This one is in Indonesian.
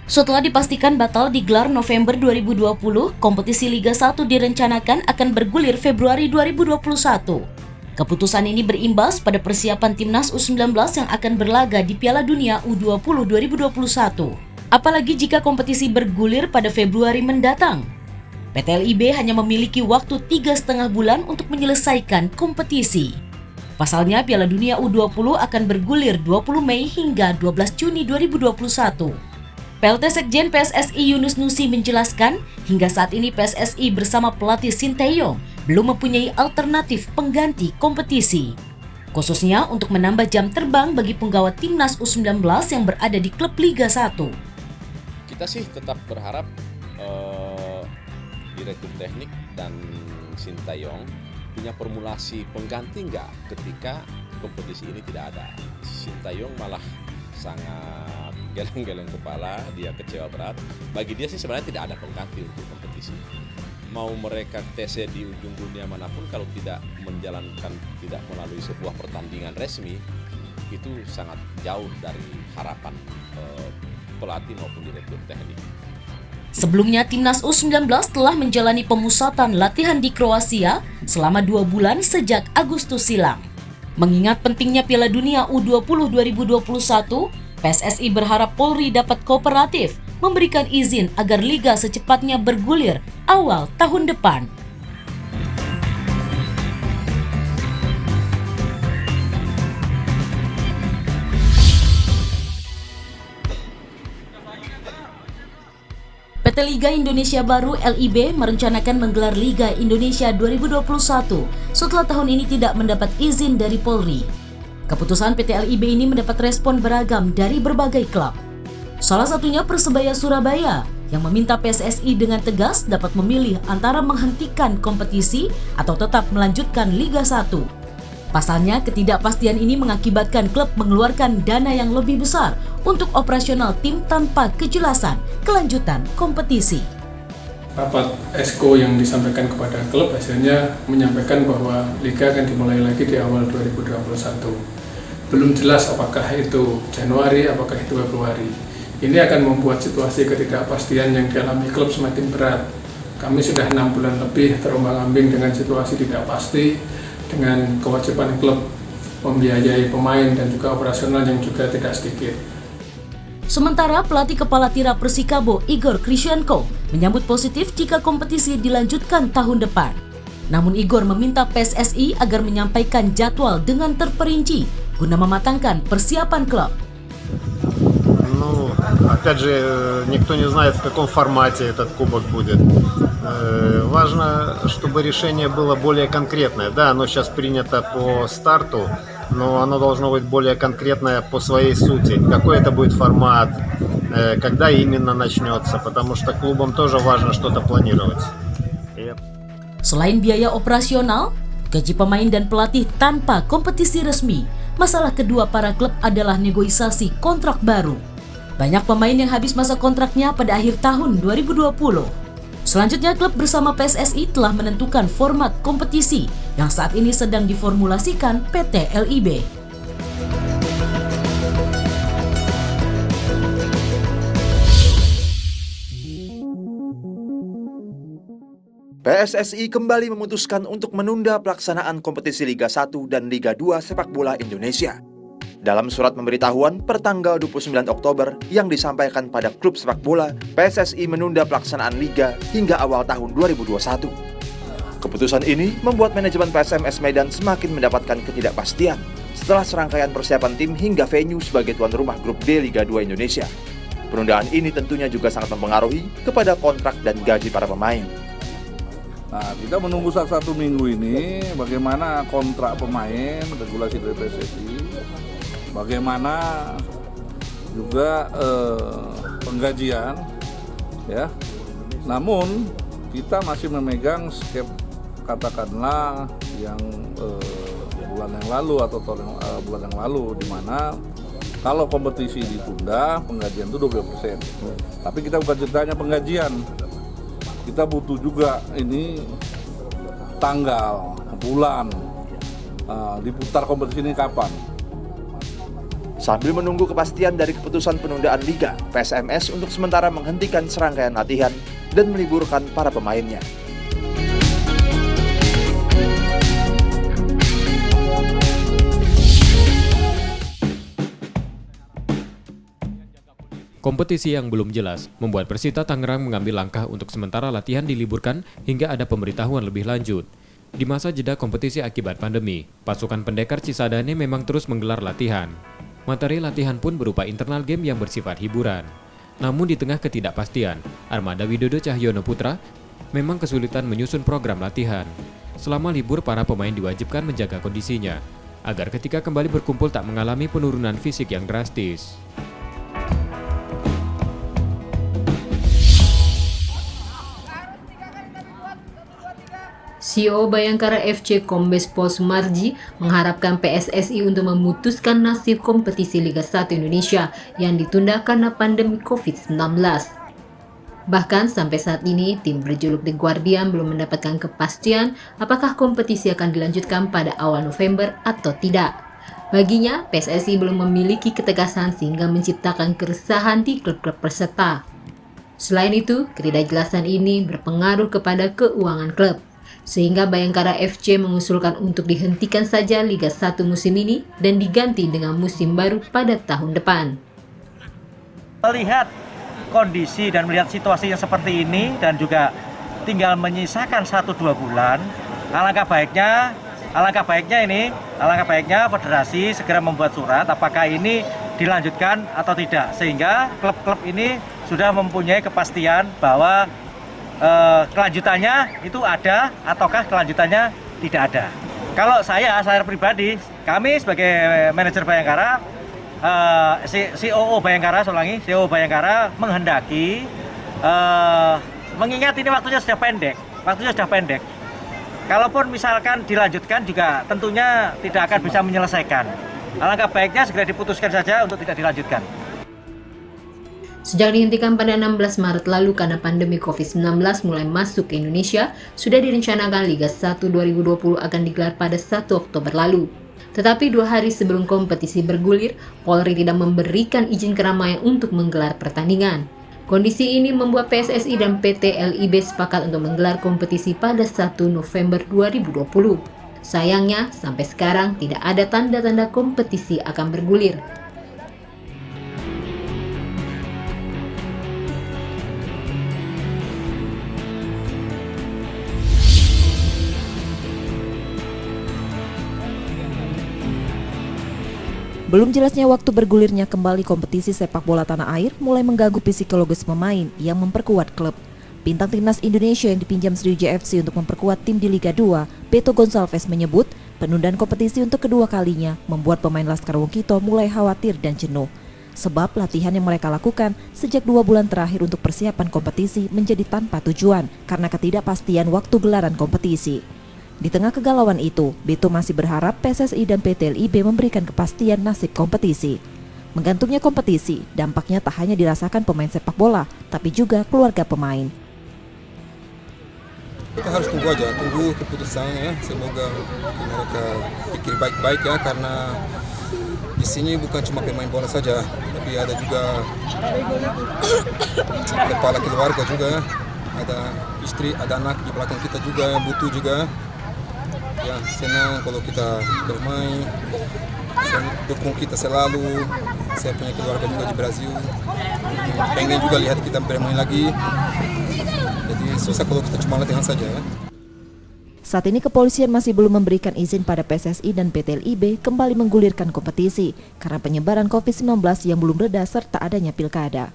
Setelah dipastikan batal digelar November 2020, kompetisi Liga 1 direncanakan akan bergulir Februari 2021. Keputusan ini berimbas pada persiapan Timnas U19 yang akan berlaga di Piala Dunia U20 2021. Apalagi jika kompetisi bergulir pada Februari mendatang. PT LIB hanya memiliki waktu 3,5 bulan untuk menyelesaikan kompetisi. Pasalnya, Piala Dunia U20 akan bergulir 20 Mei hingga 12 Juni 2021. PLT Sekjen PSSI Yunus Nusi menjelaskan, hingga saat ini PSSI bersama pelatih Sinteyong belum mempunyai alternatif pengganti kompetisi. Khususnya untuk menambah jam terbang bagi penggawa Timnas U19 yang berada di klub Liga 1. Kita sih tetap berharap Direktur Teknik dan Sinteyong punya formulasi pengganti nggak ketika kompetisi ini tidak ada. Sinteyong malah sangat geleng-geleng kepala, dia kecewa berat. Bagi dia sih sebenarnya tidak ada pengganti untuk kompetisi. Mau mereka tesnya di ujung dunia manapun, kalau tidak menjalankan, tidak melalui sebuah pertandingan resmi, itu sangat jauh dari harapan pelatih maupun direktur teknik. Sebelumnya, Timnas U19 telah menjalani pemusatan latihan di Kroasia selama 2 bulan sejak Agustus silam. Mengingat pentingnya Piala Dunia U20 2021, PSSI berharap Polri dapat kooperatif memberikan izin agar Liga secepatnya bergulir awal tahun depan. PT Liga Indonesia Baru LIB merencanakan menggelar Liga Indonesia 2021 setelah tahun ini tidak mendapat izin dari Polri. Keputusan PT LIB ini mendapat respon beragam dari berbagai klub. Salah satunya Persebaya Surabaya yang meminta PSSI dengan tegas dapat memilih antara menghentikan kompetisi atau tetap melanjutkan Liga 1. Pasalnya, ketidakpastian ini mengakibatkan klub mengeluarkan dana yang lebih besar untuk operasional tim tanpa kejelasan kelanjutan kompetisi. Rapat Esko yang disampaikan kepada klub hasilnya menyampaikan bahwa Liga akan dimulai lagi di awal 2021. Belum jelas apakah itu Januari, apakah itu Februari. Ini akan membuat situasi ketidakpastian yang dialami klub semakin berat. Kami sudah 6 bulan lebih terombang-ambing dengan situasi tidak pasti, dengan kewajiban klub membiayai pemain dan juga operasional yang juga tidak sedikit. Sementara pelatih kepala Tira Persikabo Igor Krisyanko menyambut positif jika kompetisi dilanjutkan tahun depan. Namun Igor meminta PSSI agar menyampaikan jadwal dengan terperinci guna mematangkan persiapan klub. Ну, опять же, никто не знает, в каком формате этот кубок будет. Важно, чтобы решение было более конкретное. Да, оно сейчас принято по старту, но оно должно быть более конкретное по своей сути. Какой это будет формат, когда именно начнется, потому что клубам тоже важно что-то планировать. Selain biaya operasional, gaji pemain dan pelatih tanpa kompetisi resmi, masalah kedua para klub adalah negosiasi kontrak baru. Banyak pemain yang habis masa kontraknya pada akhir tahun 2020. Selanjutnya, klub bersama PSSI telah menentukan format kompetisi yang saat ini sedang diformulasikan PT LIB. PSSI kembali memutuskan untuk menunda pelaksanaan kompetisi Liga 1 dan Liga 2 sepak bola Indonesia. Dalam surat pemberitahuan pertanggal 29 Oktober yang disampaikan pada klub sepak bola, PSSI menunda pelaksanaan Liga hingga awal tahun 2021. Keputusan ini membuat manajemen PSMS Medan semakin mendapatkan ketidakpastian setelah serangkaian persiapan tim hingga venue sebagai tuan rumah grup D Liga 2 Indonesia. Penundaan ini tentunya juga sangat mempengaruhi kepada kontrak dan gaji para pemain. Nah, kita menunggu satu minggu ini bagaimana kontrak pemain, regulasi dari PSSI, bagaimana juga penggajian, ya. Namun kita masih memegang skep katakanlah yang bulan yang lalu atau bulan yang lalu, di mana kalau kompetisi ditunda penggajian itu 20%. Tapi kita bukan ceritanya penggajian. Kita butuh juga ini tanggal, bulan, diputar kompetisi ini kapan. Sambil menunggu kepastian dari keputusan penundaan Liga, PSMS untuk sementara menghentikan serangkaian latihan dan meliburkan para pemainnya. Kompetisi yang belum jelas membuat Persita Tangerang mengambil langkah untuk sementara latihan diliburkan hingga ada pemberitahuan lebih lanjut. Di masa jeda kompetisi akibat pandemi, pasukan pendekar Cisadane memang terus menggelar latihan. Materi latihan pun berupa internal game yang bersifat hiburan. Namun di tengah ketidakpastian, Armada Widodo Cahyono Putra memang kesulitan menyusun program latihan. Selama libur, para pemain diwajibkan menjaga kondisinya, agar ketika kembali berkumpul tak mengalami penurunan fisik yang drastis. CEO Bayangkara FC Kombes Pol Sumarji mengharapkan PSSI untuk memutuskan nasib kompetisi Liga 1 Indonesia yang ditunda karena pandemi COVID-19. Bahkan sampai saat ini, tim berjuluk The Guardian belum mendapatkan kepastian apakah kompetisi akan dilanjutkan pada awal November atau tidak. Baginya, PSSI belum memiliki ketegasan sehingga menciptakan keresahan di klub-klub peserta. Selain itu, ketidakjelasan ini berpengaruh kepada keuangan klub, sehingga Bayangkara FC mengusulkan untuk dihentikan saja Liga 1 musim ini dan diganti dengan musim baru pada tahun depan. Melihat kondisi dan melihat situasi yang seperti ini dan juga tinggal menyisakan 1-2 bulan, alangkah baiknya federasi segera membuat surat apakah ini dilanjutkan atau tidak, sehingga klub-klub ini sudah mempunyai kepastian bahwa kelanjutannya itu ada ataukah kelanjutannya tidak ada. Kalau saya pribadi, kami sebagai manajer Bayangkara, CEO Bayangkara menghendaki, mengingat ini waktunya sudah pendek. Kalaupun misalkan dilanjutkan juga tentunya tidak akan bisa menyelesaikan. Alangkah baiknya segera diputuskan saja untuk tidak dilanjutkan. Sejak dihentikan pada 16 Maret lalu karena pandemi COVID-19 mulai masuk ke Indonesia, sudah direncanakan Liga 1 2020 akan digelar pada 1 Oktober lalu. Tetapi 2 hari sebelum kompetisi bergulir, Polri tidak memberikan izin keramaian untuk menggelar pertandingan. Kondisi ini membuat PSSI dan PT LIB sepakat untuk menggelar kompetisi pada 1 November 2020. Sayangnya, sampai sekarang tidak ada tanda-tanda kompetisi akan bergulir. Belum jelasnya waktu bergulirnya kembali kompetisi sepak bola tanah air mulai mengganggu psikologis pemain yang memperkuat klub. Bintang timnas Indonesia yang dipinjam Sriwijaya FC untuk memperkuat tim di Liga 2, Beto Gonçalves menyebut penundaan kompetisi untuk kedua kalinya membuat pemain Laskar Wongkito mulai khawatir dan jenuh. Sebab latihan yang mereka lakukan sejak 2 bulan terakhir untuk persiapan kompetisi menjadi tanpa tujuan karena ketidakpastian waktu gelaran kompetisi. Di tengah kegalauan itu, Beto masih berharap PSSI dan PT LIB memberikan kepastian nasib kompetisi. Menggantungnya kompetisi, dampaknya tak hanya dirasakan pemain sepak bola, tapi juga keluarga pemain. Kita harus tunggu keputusannya ya. Semoga mereka pikir baik-baik ya, karena di sini bukan cuma pemain bola saja, tapi ada juga kepala keluarga juga, ada istri, ada anak di belakang kita juga yang butuh juga. Ya, senang kalau kita bermain, dukung kita selalu. Saya punya keluarga juga di Brazil, pengen juga lihat kita bermain lagi. Jadi susah kalau kita cuma latihan saja ya. Saat ini kepolisian masih belum memberikan izin pada PSSI dan PT LIB kembali menggulirkan kompetisi karena penyebaran COVID-19 yang belum reda serta adanya pilkada.